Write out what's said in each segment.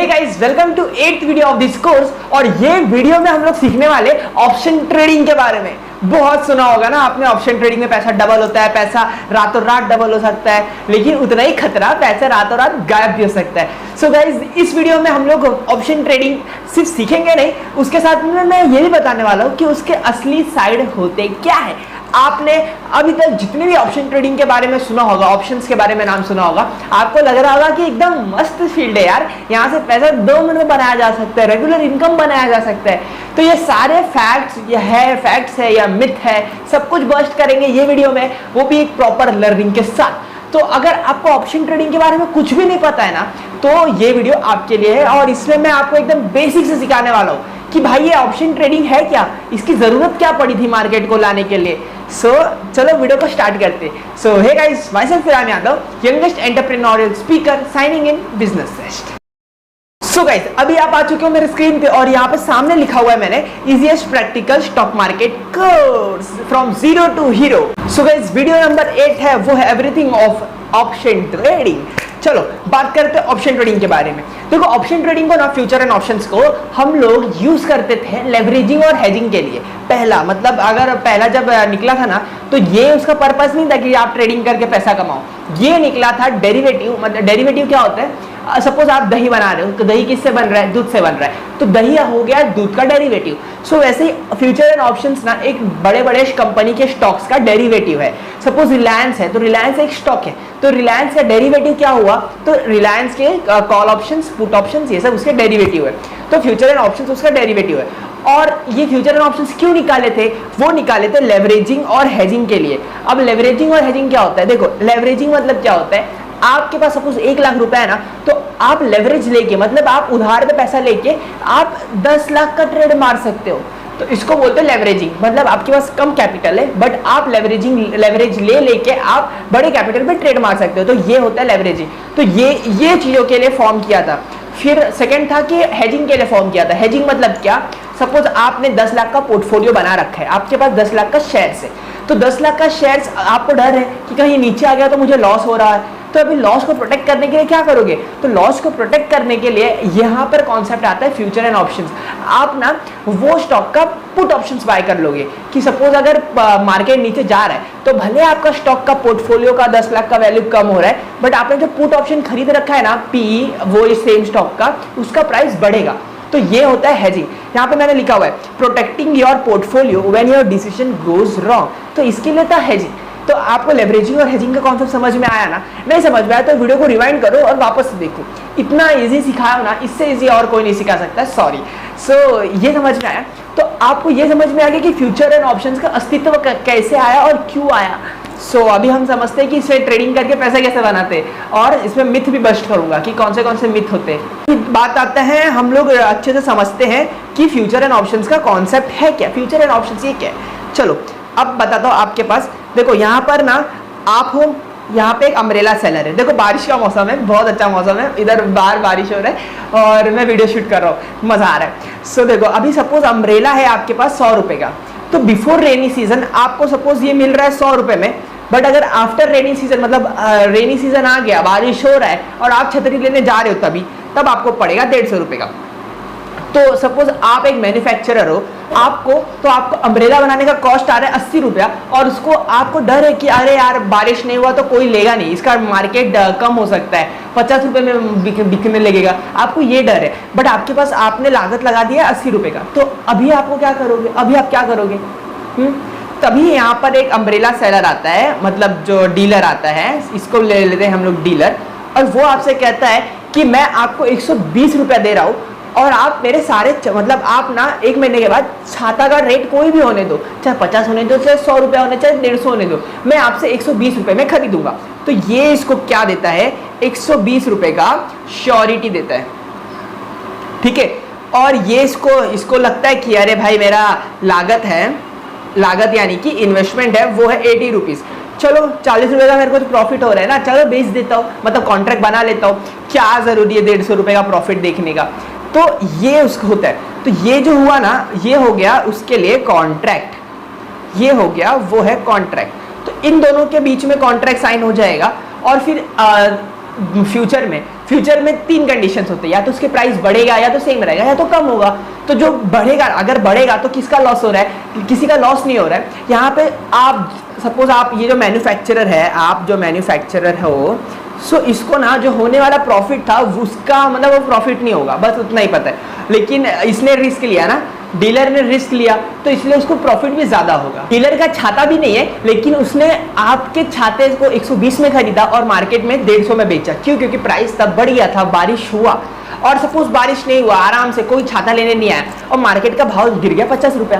Guys, welcome to 8th video of this course. और ये video में हम लोग सीखने वाले ऑप्शन ट्रेडिंग के बारे में। बहुत सुना होगा ना आपने, ऑप्शन ट्रेडिंग में पैसा डबल होता है, पैसा रातों रात डबल हो सकता है, लेकिन उतना ही खतरा पैसा रातों रात गायब भी हो सकता है। सो गाइस, इस वीडियो में हम लोग ऑप्शन ट्रेडिंग सिर्फ सीखेंगे नहीं, उसके साथ में मैं ये भी बताने वाला हूँ कि उसके असली साइड होते क्या है। आपने अभी तक जितने भी ऑप्शन ट्रेडिंग के बारे में सुना होगा, ऑप्शंस के बारे में नाम सुना होगा, आपको लग रहा होगा कि एकदम मस्त फील्ड है यार, यहाँ से पैसा 2 मिनट में बनाया जा सकता है, रेगुलर इनकम बनाया जा सकता है। तो ये सारे फैक्ट्स है या मिथ है, सब कुछ बस्ट करेंगे ये वीडियो में, वो भी एक प्रॉपर लर्निंग के साथ। तो अगर आपको ऑप्शन ट्रेडिंग के बारे में कुछ भी नहीं पता है ना, तो ये वीडियो आपके लिए है। और इसमें मैं आपको एकदम बेसिक से सिखाने वाला हूँ कि भाई ये ऑप्शन ट्रेडिंग है क्या, इसकी जरूरत क्या पड़ी थी मार्केट को लाने के लिए। चलो वीडियो को स्टार्ट करते। हे गाइस, माय सेल्फ फिराम Yadav, youngest entrepreneurial speaker, signing in business best. Guys, अभी आप आ चुके हो मेरे स्क्रीन पे और यहाँ पे सामने लिखा हुआ है मैंने easiest practical stock market course from zero to hero. Guys, video number 8 है, वो है एवरीथिंग ऑफ ऑप्शन ट्रेडिंग। चलो बात करते हैं ऑप्शन ट्रेडिंग के बारे में। देखो, ऑप्शन ट्रेडिंग को ना, फ्यूचर एंड ऑप्शंस को हम लोग यूज करते थे लेवरेजिंग और हेजिंग के लिए। पहला जब निकला था ना, तो ये उसका पर्पस नहीं था कि आप ट्रेडिंग करके पैसा कमाओ, ये निकला था डेरिवेटिव। मतलब डेरिवेटिव क्या होता है, सपोज आप दही बना रहे हो, तो दही किससे बन रहा है, दूध से बन रहा है, तो दही हो गया दूध का डेरिवेटिव। वैसे ही फ्यूचर एंड ऑप्शंस ना एक बड़े बड़े कंपनी के स्टॉक्स का डेरिवेटिव है। सपोज रिलायंस है, तो रिलायंस एक स्टॉक है, तो रिलायंस का डेरिवेटिव क्या हुआ, तो रिलायंस के कॉल ऑप्शंस, पुट ऑप्शंस, ये सब उसके डेरिवेटिव है। तो फ्यूचर एंड ऑप्शंस उसका डेरिवेटिव है। और ये फ्यूचर एंड ऑप्शंस क्यों निकाले थे, वो निकाले थे लेवरेजिंग और हेजिंग के लिए। अब लेवरेजिंग और हेजिंग क्या होता है, देखो लेवरेजिंग मतलब क्या होता है, आपके पास सपोज 1 लाख रुपए है ना, तो आप लेवरेज लेके, मतलब आप उधार पे पैसा लेके आप 10 लाख का ट्रेड मार सकते हो। तो इसको बोलते हैं लेवरेजिंग। मतलब आपके पास कम कैपिटल है, बट आप लेवरेज लेके आप बड़े कैपिटल पे ट्रेड मार सकते हो, तो ये होता है लेवरेजिंग। तो ये चीजों के लिए फॉर्म किया था। फिर सेकंड था कि हेजिंग के लिए फॉर्म किया था। हेजिंग मतलब क्या, सपोज आपने 10 लाख का पोर्टफोलियो बना रखा है, आपके पास 10 लाख का शेयर्स है, तो 10 लाख का शेयर्स, आपको डर है कि कहीं नीचे आ गया तो मुझे लॉस हो रहा है, तो अभी लॉस को प्रोटेक्ट करने के लिए क्या करोगे, तो लॉस को प्रोटेक्ट करने के लिए यहाँ पर कॉन्सेप्ट आता है फ्यूचर एंड ऑप्शंस। आप ना वो स्टॉक का पुट ऑप्शंस बाय कर लोगे कि सपोज अगर मार्केट नीचे जा रहा है, तो भले आपका स्टॉक का पोर्टफोलियो का 10 लाख का वैल्यू कम हो रहा है, बट आपने जो पुट ऑप्शन खरीद रखा है ना, पी वो सेम स्टॉक का, उसका प्राइस बढ़ेगा। तो ये होता है हेजिंग। यहाँ पे मैंने लिखा हुआ है protecting your portfolio when your decision goes wrong, तो इसके लिए था हेजिंग। तो आपको लेवरेजिंग और हेजिंग का कॉन्सेप्ट समझ में आया ना? नहीं समझ में आया तो वीडियो को रिवाइंड करो और वापस से देखो। इतना इजी सिखाया ना, इससे इजी और कोई नहीं सिखा सकता, सॉरी। ये समझ में आया, तो आपको ये समझ में आ गया कि फ्यूचर एंड ऑप्शंस का अस्तित्व कैसे आया और क्यों आया। अभी हम समझते हैं कि इसमें ट्रेडिंग करके पैसा कैसे बनाते हैं, और इसमें मिथ भी बस्ट करूंगा कि कौन से मिथ होते हैं। बात आता है, हम लोग अच्छे से समझते हैं कि फ्यूचर एंड ऑप्शंस का कॉन्सेप्ट है क्या, फ्यूचर एंड ऑप्शंस ये क्या है। चलो अब बताता हूँ आपके पास। देखो यहाँ पर ना आप हो, यहाँ पे एक अम्ब्रेला सेलर है। देखो बारिश का मौसम है, बहुत अच्छा मौसम है, इधर बाहर बारिश हो रहा है और मैं वीडियो शूट कर रहा हूँ, मजा आ रहा है। देखो अभी सपोज अम्ब्रेला है आपके पास 100 रुपए का, तो बिफोर रेनी सीजन आपको सपोज ये मिल रहा है 100 रुपए में, बट अगर आफ्टर रेनी सीजन, मतलब रेनी सीजन आ गया, बारिश हो रहा है और आप छतरी लेने जा रहे हो, तब आपको पड़ेगा 150 रुपए का। तो सपोज आप एक मैन्युफैक्चरर हो, आपको अम्ब्रेला बनाने का कॉस्ट आ रहा है 80 रुपया, और उसको आपको डर है कि अरे यार बारिश नहीं हुआ तो कोई लेगा नहीं, इसका मार्केट कम हो सकता है, 50 रुपए में बिकने लगेगा, आपको ये डर है। बट आपके पास आपने लागत लगा दिया 80 रुपए का, तो अभी आपको क्या करोगे, अभी आप क्या करोगे? तभी यहाँ पर एक अम्ब्रेला सेलर आता है, मतलब जो डीलर आता है, इसको ले लेते हैं हम लोग डीलर, और वो आपसे कहता है कि मैं आपको 120 रुपया दे रहा हूँ, और आप मेरे सारे, मतलब आप ना 1 महीने के बाद छाता का रेट कोई भी होने दो, चाहे 50 होने दो, चाहे 100 रुपया होने, चाहे 150 होने दो, मैं आपसे 120 रुपये में खरीदूंगा। तो ये इसको क्या देता है, 120 रुपये का श्योरिटी देता है, ठीक है। और ये इसको लगता है कि अरे भाई मेरा लागत यानी कि इन्वेस्टमेंट है वो है 80 रुपीज़, चलो 40 रुपये का मेरे को तो प्रॉफिट हो रहा है ना, चलो बेच देता हूँ, मतलब कॉन्ट्रैक्ट बना लेता हूँ, क्या जरूरी है 150 रुपये का प्रॉफिट देखने का। तो ये उसको होता है। तो ये जो हुआ ना, ये हो गया उसके लिए कॉन्ट्रैक्ट, ये हो गया वो है कॉन्ट्रैक्ट। तो इन दोनों के बीच में कॉन्ट्रैक्ट साइन हो जाएगा, और फिर फ्यूचर में फ्यूचर में 3 कंडीशंस होते हैं, या तो उसके प्राइस बढ़ेगा, या तो सेम रहेगा, या तो कम होगा। तो जो बढ़ेगा, अगर बढ़ेगा तो किसका लॉस हो रहा है? किसी का लॉस नहीं हो रहा है। यहाँ पे आप सपोज आप ये जो मैन्युफैक्चरर है, आप जो मैन्युफैक्चरर हो, सो इसको ना जो होने वाला प्रॉफिट था उसका मतलब वो प्रॉफिट नहीं होगा, बस उतना ही पता है। लेकिन इसने रिस्क लिया ना, डीलर ने रिस्क लिया, तो इसलिए उसको प्रॉफिट भी ज्यादा होगा। डीलर का छाता भी नहीं है, लेकिन उसने आपके छाते को 120 में खरीदा और मार्केट में 150 में बेचा। क्यों? क्योंकि प्राइस तब बढ़ गया था, बारिश हुआ, और सपोज बारिश नहीं हुआ, आराम से कोई छाता लेने नहीं आया और मार्केट का भाव गिर गया 50 रुपया,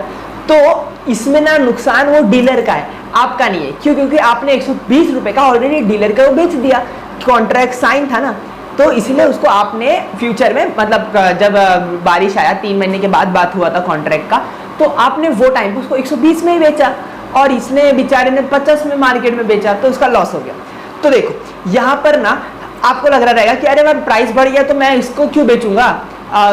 तो इसमें ना नुकसान वो डीलर का है, आपका नहीं है। क्यों? क्योंकि आपने 120 रुपए का ऑलरेडी डीलर को बेच दिया, कॉन्ट्रैक्ट साइन था ना, तो इसलिए उसको आपने फ्यूचर में मतलब जब बारिश आया 3 महीने के बाद बात हुआ था कॉन्ट्रैक्ट का, तो आपने वो टाइम पे उसको 120 में ही बेचा और इसने बेचारे ने 50 में मार्केट में बेचा, तो उसका लॉस हो गया। तो देखो यहाँ पर ना आपको लग रहा रहेगा कि अरे मैं प्राइस बढ़ गया तो मैं इसको क्यों बेचूंगा।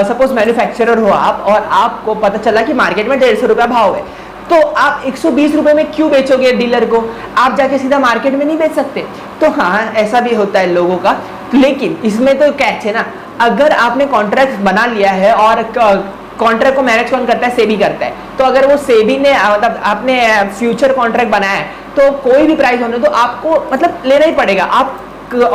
सपोज मैन्युफैक्चरर हो आप और आपको पता चला कि मार्केट में 150 रुपया भाव है, तो आप 120 रुपए में क्यों बेचोगे डीलर को? आप जाके सीधा मार्केट में नहीं बेच सकते। तो हाँ, ऐसा भी होता है लोगों का, लेकिन इसमें तो कैच है ना, अगर आपने कॉन्ट्रैक्ट बना लिया है और कॉन्ट्रैक्ट को मैनेज कौन करता है? सेबी करता है। तो अगर वो सेबी ने मतलब आपने फ्यूचर कॉन्ट्रैक्ट बनाया है, तो कोई भी प्राइस होने तो आपको मतलब लेना ही पड़ेगा, आप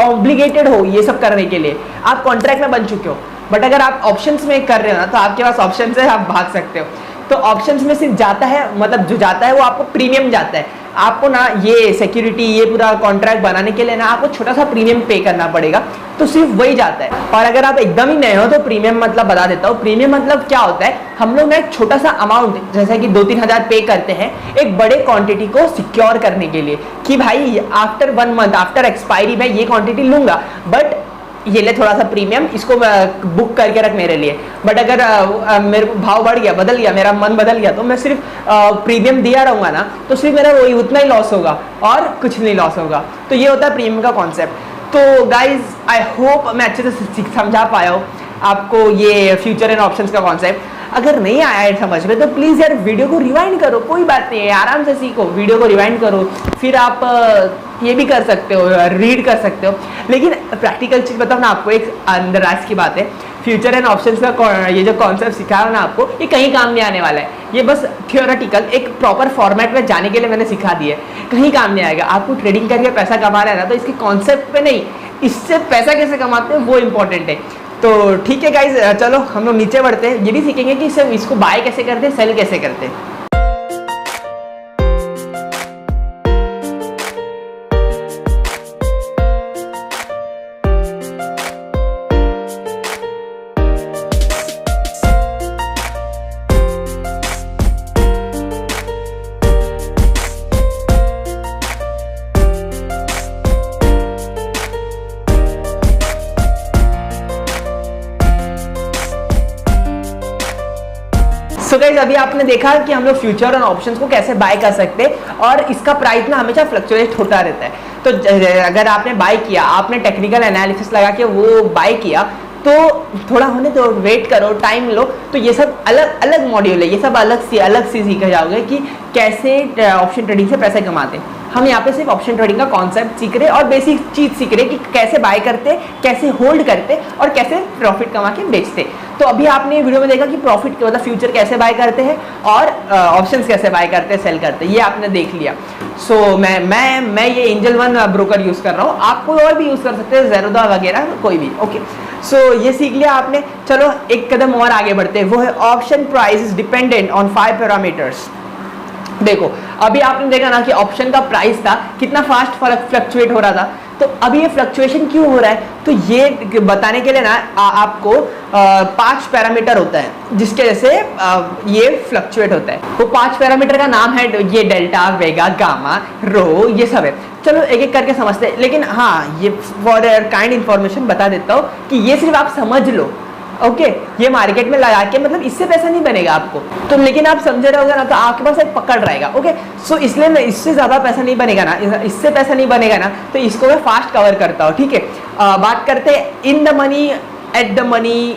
ऑब्लिगेटेड हो ये सब करने के लिए, आप कॉन्ट्रैक्ट में बन चुके हो। बट अगर आप ऑप्शंस में कर रहे हो ना, तो आपके पास ऑप्शन है, आप भाग सकते हो। तो ऑप्शंस में सिर्फ जाता है, मतलब जो जाता है वो आपको प्रीमियम जाता है। आपको ना ये सिक्योरिटी, ये पूरा कॉन्ट्रैक्ट बनाने के लिए ना आपको छोटा सा प्रीमियम पे करना पड़ेगा, तो सिर्फ वही जाता है। और अगर आप एकदम ही नए हो तो प्रीमियम मतलब बता देता हूँ, प्रीमियम मतलब क्या होता है, हम लोग ना एक छोटा सा अमाउंट जैसे कि 2-3 हज़ार पे करते हैं एक बड़े क्वांटिटी को सिक्योर करने के लिए, कि भाई आफ्टर 1 मंथ आफ्टर एक्सपायरी मैं ये क्वांटिटी लूंगा, बट ये ले थोड़ा सा प्रीमियम, इसको बुक करके रख मेरे लिए। बट अगर मेरे भाव बढ़ गया, बदल गया, मेरा मन बदल गया, तो मैं सिर्फ प्रीमियम दिया रहूंगा ना, तो सिर्फ मेरा वही उतना ही लॉस होगा और कुछ नहीं लॉस होगा। तो ये होता है प्रीमियम का कॉन्सेप्ट। तो गाइज आई होप मैं अच्छे से समझा पाया हूँ आपको ये फ्यूचर एंड ऑप्शंस का कॉन्सेप्ट। अगर नहीं आया है समझ में तो प्लीज़ यार वीडियो को रिवाइंड करो, कोई बात नहीं है, आराम से सीखो, वीडियो को रिवाइंड करो, फिर आप ये भी कर सकते हो, रीड कर सकते हो। लेकिन प्रैक्टिकल चीज़ बताओ ना आपको, एक अंदराज की बात है, फ्यूचर एंड ऑप्शंस का ये जो कॉन्सेप्ट सिखाया ना आपको, ये कहीं काम नहीं आने वाला है। ये बस थियोरेटिकल एक प्रॉपर फॉर्मेट में जाने के लिए मैंने सिखा दिया है, कहीं काम नहीं आएगा। आपको ट्रेडिंग करके पैसा कमा रहा है ना, तो इसके कॉन्सेप्ट पे नहीं, इससे पैसा कैसे कमाते हैं वो इंपॉर्टेंट है। तो ठीक है गाइज, चलो हम लोग नीचे बढ़ते हैं, ये भी सीखेंगे कि इसको बाय कैसे करते हैं, सेल कैसे करते हैं। सो गाइस, अभी आपने देखा कि हम लोग फ्यूचर और ऑप्शंस को कैसे बाय कर सकते हैं, और इसका प्राइस ना हमेशा फ्लक्चुएट होता रहता है। तो अगर आपने बाय किया, आपने टेक्निकल एनालिसिस लगा के वो बाय किया, तो थोड़ा होने तो वेट करो, टाइम लो, तो ये सब अलग अलग मॉड्यूल है, ये सब अलग से सीख जाओगे कि कैसे ऑप्शन ट्रेडिंग से पैसे कमाते हैं। हम यहाँ पे सिर्फ ऑप्शन ट्रेडिंग का कॉन्सेप्ट सीख रहे और बेसिक चीज सीख रहे कि कैसे बाय करते, कैसे होल्ड करते और कैसे प्रॉफिट कमा के बेचते। तो अभी आपने वीडियो में देखा कि प्रॉफिट मतलब फ्यूचर कैसे बाय करते हैं और ऑप्शंस कैसे बाय करते हैं, सेल करते हैं, ये आपने देख लिया। सो मैं ये एंजल वन ब्रोकर यूज कर रहा हूँ, आप कोई और भी यूज कर सकते हैं, ज़ेरोधा वगैरह कोई भी। ओके, सो ये सीख लिया आपने। चलो एक कदम और आगे बढ़ते हैं, वो है option price is dependent on 5 parameters. देखो अभी आपने देखा ना कि ऑप्शन का प्राइस था कितना फास्ट फ्लक्चुएट हो रहा था, तो अभी ये फ्लक्चुएशन क्यों हो रहा है, तो ये बताने के लिए ना आपको 5 पैरामीटर होता है जिसके वजह से ये फ्लक्चुएट होता है। वो 5 पैरामीटर का नाम है ये डेल्टा, वेगा, गामा, रो, ये सब है। चलो एक एक करके समझते हैं, लेकिन हाँ ये फॉर काइंड इन्फॉर्मेशन बता देता हूँ कि ये सिर्फ आप समझ लो। ओके, ये मार्केट में लगा के मतलब इससे पैसा नहीं बनेगा आपको, तो लेकिन आप समझे रहोगे ना तो आपके पास एक पकड़ रहेगा। ओके, सो इसलिए ना इससे ज़्यादा पैसा नहीं बनेगा ना, इससे पैसा नहीं बनेगा ना, तो इसको मैं फास्ट कवर करता हूँ। ठीक है, बात करते हैं in the money, at the money,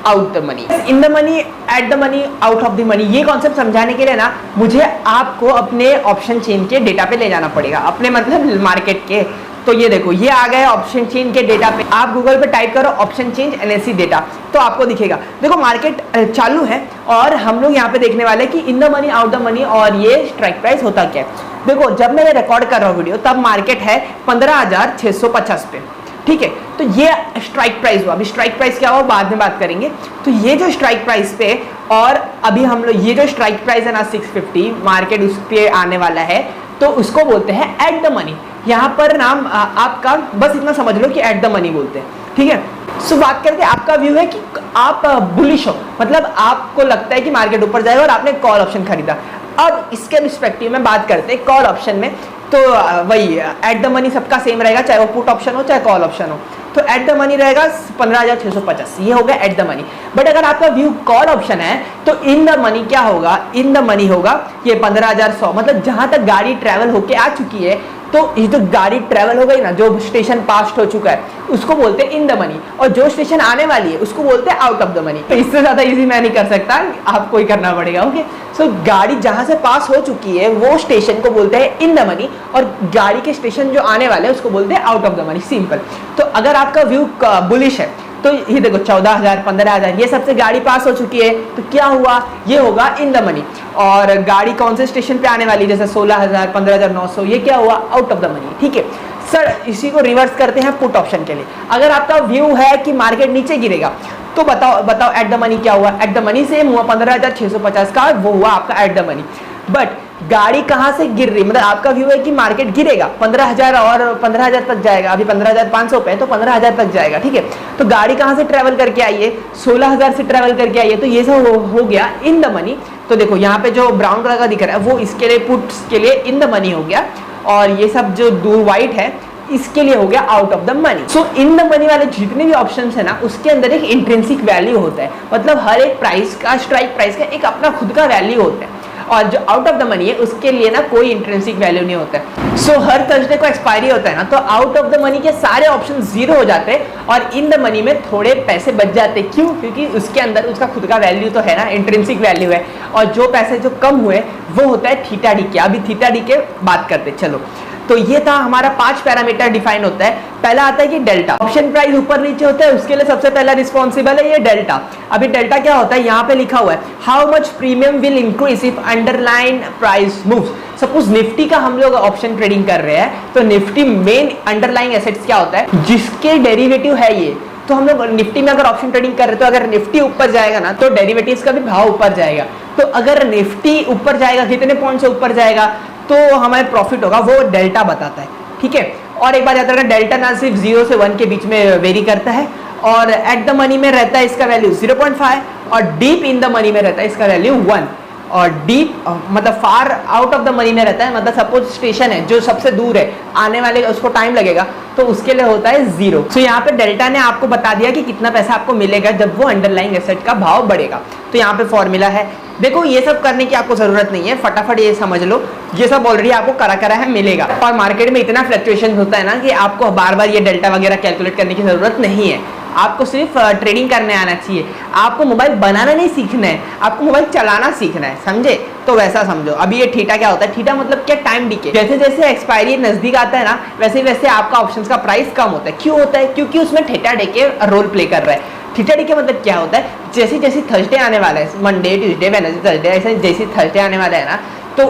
out the money. In the money, at the money, out of the money, ये कॉन्सेप्ट समझाने के लिए ना मुझे आपको अपने ऑप्शन चेन के डेटा पे ले जाना पड़ेगा, अपने मतलब मार्केट के। तो ये देखो ये आ गए ऑप्शन चेंज के डेटा पे। आप गूगल पे टाइप करो ऑप्शन चेंज एनएससी डेटा तो आपको दिखेगा। देखो मार्केट चालू है और हम लोग यहाँ पे देखने वाले हैं कि in the money out the money और ये स्ट्राइक प्राइस होता क्या है। देखो जब मैं रिकॉर्ड कर रहा हूँ वीडियो तब मार्केट है 15,650 पे, ठीक है। तो ये स्ट्राइक प्राइस हुआ। अभी स्ट्राइक प्राइस क्या हुआ बाद में बात करेंगे। तो ये जो स्ट्राइक प्राइस पे और अभी हम लोग ये जो स्ट्राइक प्राइस है ना 650 मार्केट उस पे आने वाला है तो उसको बोलते हैं एट द मनी। यहाँ पर नाम आपका बस इतना समझ लो कि एट द मनी बोलते हैं, ठीक है। सो बात करते हैं आपका व्यू है कि आप बुलिश हो, मतलब आपको लगता है कि मार्केट ऊपर जाएगा और आपने कॉल ऑप्शन खरीदा। अब इसके रिस्पेक्टिव में बात करते हैं कॉल ऑप्शन में। तो वही एट द मनी सबका सेम रहेगा, चाहे वो पुट ऑप्शन हो चाहे कॉल ऑप्शन हो। तो एट द मनी रहेगा 15,650, ये हो गया एट द मनी। बट अगर आपका व्यू कॉल ऑप्शन है तो इन द मनी क्या होगा, इन द मनी होगा ये 15,100, मतलब जहां तक गाड़ी ट्रैवल होके आ चुकी है तो ये जो गाड़ी ट्रैवल हो गई ना, जो स्टेशन पास्ट हो चुका है उसको बोलते हैं इन द मनी, और जो स्टेशन आने वाली है उसको बोलते हैं आउट ऑफ द मनी। तो इससे ज्यादा इजी मैं नहीं कर सकता, आपको ही करना पड़ेगा, ओके। सो गाड़ी जहां से पास हो चुकी है वो स्टेशन को बोलते हैं इन द मनी, और गाड़ी के स्टेशन जो आने वाले हैं उसको बोलते हैं out of the money, simple. तो अगर आपका व्यू बुलिश है तो ये देखो 14,000 15,000 ये सबसे गाड़ी पास हो चुकी है तो क्या हुआ, ये होगा इन द मनी। और गाड़ी कौन से स्टेशन पे आने वाली, जैसे 16,000 15,900, ये क्या हुआ, आउट ऑफ द मनी, ठीक है। सर इसी को रिवर्स करते हैं पुट ऑप्शन के लिए। अगर आपका व्यू है कि मार्केट नीचे गिरेगा तो बताओ एट द मनी क्या हुआ। एट द मनी सेम हुआ 15,650 का, वो हुआ आपका एट द मनी। बट गाड़ी कहां से गिर रही, मतलब आपका व्यू है कि मार्केट गिरेगा 15,000 और 15,000 तक जाएगा, अभी 15,500 पे तो 15,000 तक जाएगा, ठीक है। तो गाड़ी कहां से ट्रेवल करके आई है, 16,000 से ट्रेवल करके आई है, तो ये सब हो गया इन द मनी। तो देखो यहाँ पे जो ब्राउन कलर का दिख रहा है वो इसके लिए पुट्स के लिए इन द मनी हो गया, और ये सब जो दूर व्हाइट है इसके लिए हो गया out of the money. So in the money वाले जितने भी ऑप्शंस है ना उसके अंदर एक इंट्रिंसिक वैल्यू होता है, मतलब हर एक प्राइस का, स्ट्राइक प्राइस का एक अपना खुद का वैल्यू होता है, और जो आउट ऑफ द मनी है उसके लिए ना कोई इंट्रिंसिक वैल्यू नहीं होता है। सो हर थर्सडे को एक्सपायरी होता है ना, तो आउट ऑफ द मनी के सारे ऑप्शन जीरो हो जाते हैं और इन द मनी में थोड़े पैसे बच जाते हैं। क्यों? क्योंकि उसके अंदर उसका खुद का वैल्यू तो है ना, इंट्रिंसिक वैल्यू है, और जो पैसे जो कम हुए वो होता है थीटा डी के। अभी थीटा डी के बात करते चलो। तो ये था हमारा 5 पैरामीटर डिफाइन होता है। पहला आता है कि डेल्टा, ऑप्शन प्राइस ऊपर नीचे होता है, उसके लिए सबसे पहला रिस्पॉन्सिबल है ये डेल्टा। अभी डेल्टा क्या होता है, यहाँ पे लिखा हुआ है how much premium will increase if underline price moves. Suppose Nifty का हम लोग ऑप्शन ट्रेडिंग कर रहे हैं, तो निफ्टी मेन अंडरलाइंग एसेट्स क्या होता है, जिसके डेरिवेटिव है ये। तो हम लोग निफ्टी में अगर ऑप्शन ट्रेडिंग कर रहे हैं तो अगर निफ्टी ऊपर जाएगा ना तो डेरिवेटिव्स का भी भाव ऊपर जाएगा। तो अगर निफ्टी ऊपर जाएगा, कितने पॉइंट से ऊपर जाएगा तो हमारे प्रॉफिट होगा, वो डेल्टा बताता है, ठीक है। और एक बात याद रखना, डेल्टा ना सिर्फ 0 से 1 के बीच में वेरी करता है, और एट द मनी में रहता है इसका वैल्यू 0.5, और डीप इन द मनी में रहता है इसका वैल्यू 1, और डीप मतलब far out of the money में रहता है, मतलब सपोज स्टेशन है जो सबसे दूर है, आने वाले उसको टाइम लगेगा तो उसके लिए होता है 0। सो यहाँ पे डेल्टा ने आपको बता दिया कि कितना पैसा आपको मिलेगा जब वो अंडरलाइंग एसेट का भाव बढ़ेगा। तो यहाँ पे फॉर्मूला है। देखो ये सब करने की आपको जरूरत नहीं है, फटाफट ये समझ लो, ये सब ऑलरेडी आपको करा है मिलेगा। और मार्केट में इतना फ्लक्चुएशन होता है ना कि आपको बार बार ये डेल्टा वगैरह कैलकुलेट करने की जरूरत नहीं है। आपको सिर्फ ट्रेडिंग करने आना चाहिए, आपको मोबाइल बनाना नहीं सीखना है, आपको मोबाइल चलाना सीखना है, समझे। तो वैसा समझो। अभी ये थीटा क्या होता है, थीटा मतलब क्या, टाइम डीके। जैसे जैसे एक्सपायरी नजदीक आता है ना वैसे वैसे आपका ऑप्शंस का प्राइस कम होता है। क्यों होता है? क्योंकि उसमें थीटा डीके रोल प्ले कर रहा है। थीटा डीके मतलब क्या होता है, जैसे जैसे थर्सडे आने वाला है, मंडे ट्यूसडे वेडनेसडे थर्सडे, ऐसे जैसे थर्सडे आने वाला है ना, तो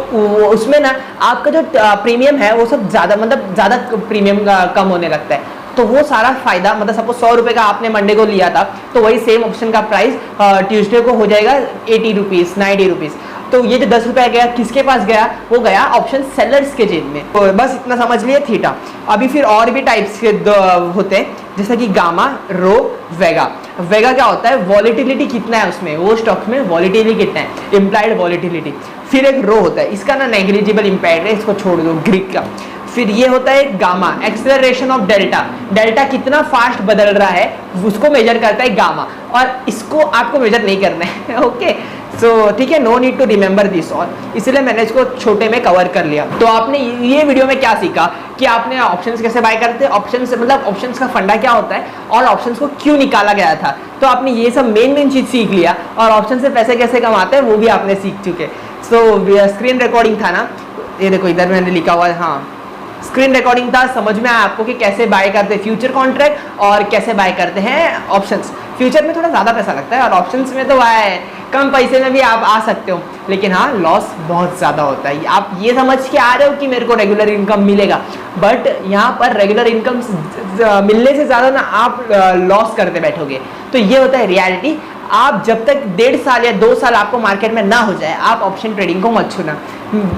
उसमें ना आपका जो प्रीमियम है वो सब ज्यादा, मतलब ज्यादा प्रीमियम कम होने लगता है। तो वो सारा फायदा, मतलब सपोज 100 रुपए का आपने मंडे को लिया था तो वही सेम ऑप्शन का प्राइस ट्यूसडे को हो जाएगा 80 रुपीज 90 रुपीज। तो ये जो 10 रुपया गया किसके पास गया, वो गया ऑप्शन सेलर्स के जेब में। तो बस इतना समझ लिए थीटा। अभी फिर और भी टाइप्स के होते हैं, जैसे कि गामा, रो, वेगा। वेगा क्या होता है, वॉलिटिलिटी कितना है उसमें, वो स्टॉक में वॉलिटिलिटी कितना है, इम्प्लाइड वॉलिटिलिटी। फिर एक रो होता है, इसका ना नेग्लिजिबल इम्पैक्ट है, इसको छोड़ दो, ग्रीक का। फिर ये होता है gamma, acceleration of delta. Delta कितना फास्ट बदल रहा है उसको मेजर करता है गामा, और इसको आपको मेजर नहीं करना है, ओके। सो ठीक है, no need to remember this all, इसलिए मैंने इसको छोटे में कवर कर लिया। तो आपने ये वीडियो में क्या सीखा कि आपने ऑप्शंस कैसे बाय करते हैं, ऑप्शंस मतलब ऑप्शंस का फंडा क्या होता है और ऑप्शंस को क्यों निकाला गया था। तो आपने ये सब मेन चीज सीख लिया, और ऑप्शन से पैसे कैसे कमाते हैं वो भी आपने सीख चुके। सो स्क्रीन रिकॉर्डिंग था ना, ये देखो इधर मैंने लिखा हुआ है, हाँ स्क्रीन रिकॉर्डिंग था, समझ में आया आपको कि कैसे बाय करते हैं फ्यूचर कॉन्ट्रैक्ट और कैसे बाय करते हैं ऑप्शंस। फ्यूचर में थोड़ा ज़्यादा पैसा लगता है और ऑप्शंस में तो है कम पैसे में भी आप आ सकते हो, लेकिन हाँ लॉस बहुत ज़्यादा होता है। आप ये समझ के आ रहे हो कि मेरे को रेगुलर इनकम मिलेगा, बट यहाँ पर रेगुलर इनकम मिलने से ज़्यादा ना आप लॉस करते बैठोगे। तो ये होता है रियलिटी। आप जब तक 1.5 साल या 2 साल आपको मार्केट में ना हो जाए, आप ऑप्शन ट्रेडिंग को मत छूना।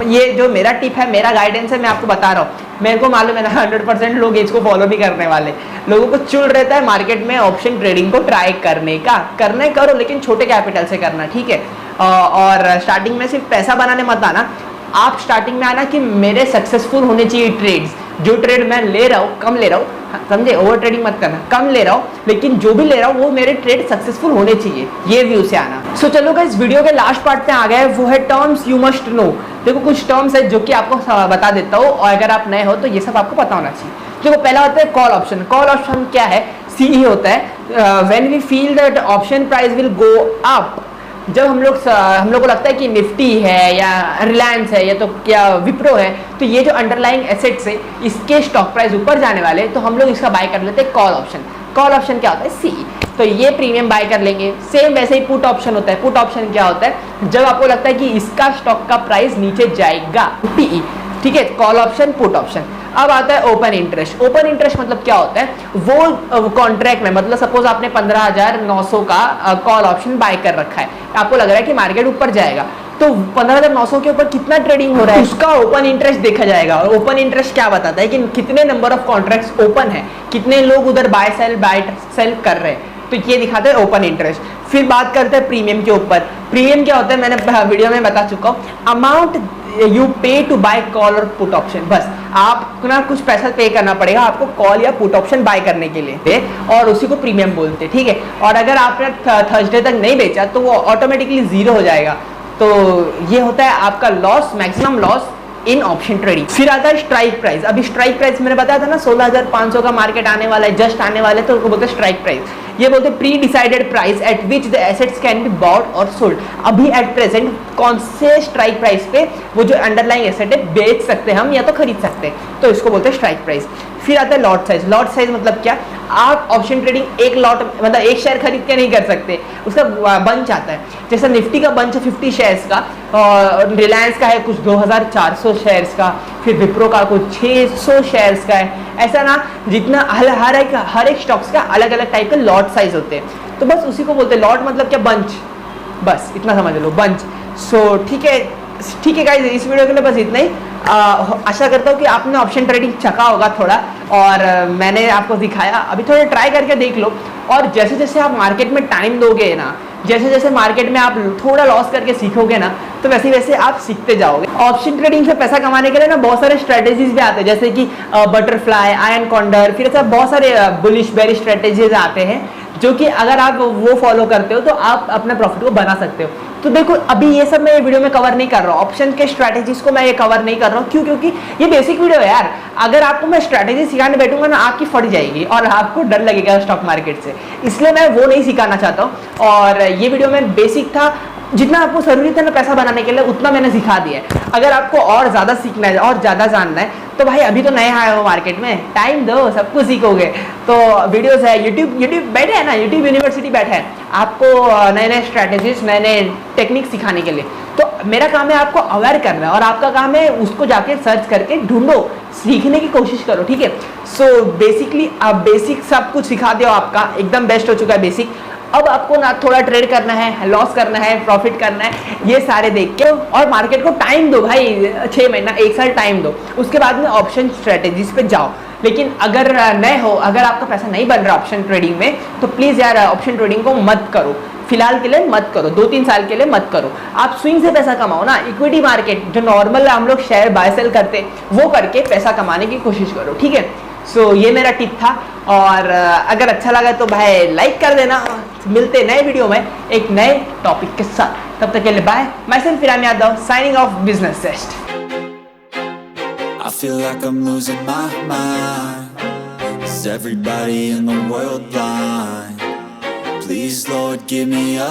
ये जो मेरा टिप है, मेरा गाइडेंस है, मैं आपको बता रहा हूँ। मेरे को मालूम है ना 100% लोग इसको फॉलो भी करने वाले। लोगों को चुल रहता है मार्केट में ऑप्शन ट्रेडिंग को ट्राई करने का। करना है करो, लेकिन छोटे कैपिटल से करना, ठीक है। और स्टार्टिंग में सिर्फ पैसा बनाने मत आना। आप स्टार्टिंग में आना कि मेरे सक्सेसफुल होने चाहिए ट्रेड्स। जो ट्रेड मैं ले रहा हूँ, कम ले रहा हूँ, समझे, ओवर ट्रेडिंग मत करना, कम ले रहा हूँ, लेकिन जो भी ले रहा हूँ वो मेरे ट्रेड सक्सेसफुल होने चाहिए, ये व्यू से आना। सो चलो गाइस, इस वीडियो के लास्ट पार्ट में आ गए, वो है टर्म्स यू मस्ट नो। देखो कुछ टर्म्स है जो कि आपको बता देता हूँ, और अगर आप नए हो तो ये सब आपको पता होना चाहिए। देखो पहला होता है कॉल ऑप्शन। कॉल ऑप्शन क्या है? सीई होता है when we feel that option price will go up. जब हम लोग को लगता है कि निफ्टी है या रिलायंस है या तो क्या विप्रो है, तो ये जो अंडरलाइंग एसेट्स है इसके स्टॉक प्राइस ऊपर जाने वाले, तो हम लोग इसका बाय कर लेते हैं कॉल ऑप्शन। कॉल ऑप्शन क्या होता है? सी। तो ये प्रीमियम बाय कर लेंगे। सेम वैसे ही पुट ऑप्शन होता है। पुट ऑप्शन क्या होता है? जब आपको लगता है कि इसका स्टॉक का प्राइस नीचे जाएगा, पीई, ठीक है। Call option, put option. अब आता है ओपन इंटरेस्ट। ओपन इंटरेस्ट मतलब क्या होता है? वो कॉन्ट्रैक्ट में, मतलब सपोज आपने 15,900 का कॉल ऑप्शन बाय कर रखा है, आपको लग रहा है कि मार्केट ऊपर जाएगा, तो 15,900 के ऊपर कितना ट्रेडिंग हो रहा है उसका ओपन इंटरेस्ट देखा जाएगा। और ओपन इंटरेस्ट क्या बताता है कि कितने नंबर ऑफ कॉन्ट्रैक्ट्स ओपन है, कितने लोग उधर बाय सेल कर रहे हैं, तो ये दिखाते हैं ओपन इंटरेस्ट। फिर बात करते हैं प्रीमियम के ऊपर। प्रीमियम क्या होता है? मैंने वीडियो में बता चुका हूँ। अमाउंट यू पे टू बाय कॉल और पुट ऑप्शन। बस आपको ना कुछ पैसा पे करना पड़ेगा आपको कॉल या पुट ऑप्शन बाय करने के लिए, और उसी को प्रीमियम बोलते हैं, ठीक है। और अगर आपने थर्सडे तक नहीं बेचा तो वो ऑटोमेटिकली जीरो हो जाएगा। तो ये होता है आपका loss, maximum loss in option trading. फिर आता है स्ट्राइक प्राइस। अभी स्ट्राइक प्राइस मैंने बताया था ना 16,500 का मार्केट आने वाला है, जस्ट आने वाले, तो उसको बोलते हैं स्ट्राइक प्राइस। ये बोलते हैं pre decided price at which the assets can be bought और सोल्ड। अभी एट प्रेजेंट कौन से स्ट्राइक प्राइस पे वो जो अंडरलाइंग एसेट है बेच सकते हैं हम या तो खरीद सकते हैं, तो इसको बोलते हैं स्ट्राइक प्राइस। फिर आता है लॉट साइज। लॉट साइज मतलब क्या? आप ऑप्शन ट्रेडिंग एक लॉट मतलब एक शेयर खरीद के नहीं कर सकते, उसका बंच आता है। जैसे निफ्टी का बंच है 50 शेयर्स का, और रिलायंस का है कुछ 2,400 शेयर्स का, फिर विप्रो का कुछ 600 शेयर्स का है। ऐसा ना जितना हर एक स्टॉक्स का अलग अलग टाइप के लॉट साइज होते हैं, तो बस उसी को बोलते हैं लॉट। मतलब क्या? बंच, बस इतना समझ लो, बंच। सो ठीक है गाइस, इस वीडियो के लिए बस इतना ही। आशा करता हूँ कि आपने ऑप्शन ट्रेडिंग चखा होगा थोड़ा, और मैंने आपको दिखाया। अभी थोड़ा ट्राई करके देख लो, और जैसे जैसे आप मार्केट में टाइम दोगे ना, जैसे जैसे मार्केट में आप थोड़ा लॉस करके सीखोगे ना, तो वैसे वैसे आप सीखते जाओगे। ऑप्शन ट्रेडिंग से पैसा कमाने के लिए ना बहुत सारे स्ट्रेटेजीज भी आते हैं, जैसे कि बटरफ्लाई, आयन कॉन्डर, फिर ऐसा बहुत सारे बुलिश बेरिश स्ट्रेटेजीज आते हैं, जो कि अगर आप वो फॉलो करते हो तो आप अपने प्रॉफिट को बना सकते हो। तो देखो अभी ये सब मैं वीडियो में कवर नहीं कर रहा हूँ, ऑप्शन के स्ट्रैटेजीज को मैं ये कवर नहीं कर रहा हूँ। क्यों? क्योंकि ये बेसिक वीडियो है यार। अगर आपको मैं स्ट्रैटेजी सिखाने बैठूंगा ना, आपकी फट जाएगी और आपको डर लगेगा स्टॉक मार्केट से, इसलिए मैं वो नहीं सिखाना चाहता हूँ। और ये वीडियो में बेसिक था, जितना आपको जरूरी था ना पैसा बनाने के लिए, उतना मैंने सिखा दिया है। अगर आपको और ज्यादा सीखना है और ज्यादा जानना है, तो भाई अभी तो नए आए हो मार्केट में, टाइम दो, सब कुछ सीखोगे। तो वीडियोस है, यूट्यूब बैठे है ना, यूट्यूब यूनिवर्सिटी बैठा है आपको नए नए स्ट्रैटेजीज, नए नए टेक्निक सिखाने के लिए। तो मेरा काम है आपको अवेयर करना, और आपका काम है उसको जाके सर्च करके ढूंढो, सीखने की कोशिश करो, ठीक है। सो बेसिकली आप बेसिक सब कुछ सिखा दो, आपका एकदम बेस्ट हो चुका है बेसिक। अब आपको ना थोड़ा ट्रेड करना है, लॉस करना है, प्रॉफिट करना है, ये सारे देख के, और मार्केट को टाइम दो भाई, 6 महीना 1 साल टाइम दो, उसके बाद में ऑप्शन स्ट्रेटेजीज पे जाओ। लेकिन अगर नए हो, अगर आपका पैसा नहीं बन रहा ऑप्शन ट्रेडिंग में, तो प्लीज़ यार ऑप्शन ट्रेडिंग को मत करो, फिलहाल के लिए मत करो, 2-3 साल के लिए मत करो। आप स्विंग से पैसा कमाओ ना, इक्विटी मार्केट जो नॉर्मल हम लोग शेयर बाय सेल करते वो करके पैसा कमाने की कोशिश करो, ठीक है। सो ये मेरा टिप था, और अगर अच्छा लगा तो भाई लाइक कर देना। मिलते नए वीडियो में एक नए टॉपिक के साथ, तब तक के लिए bye. Myself Iram Yadav, signing off business best. I feel like I'm losing my mind. Is everybody in the world blind? Please Lord give me a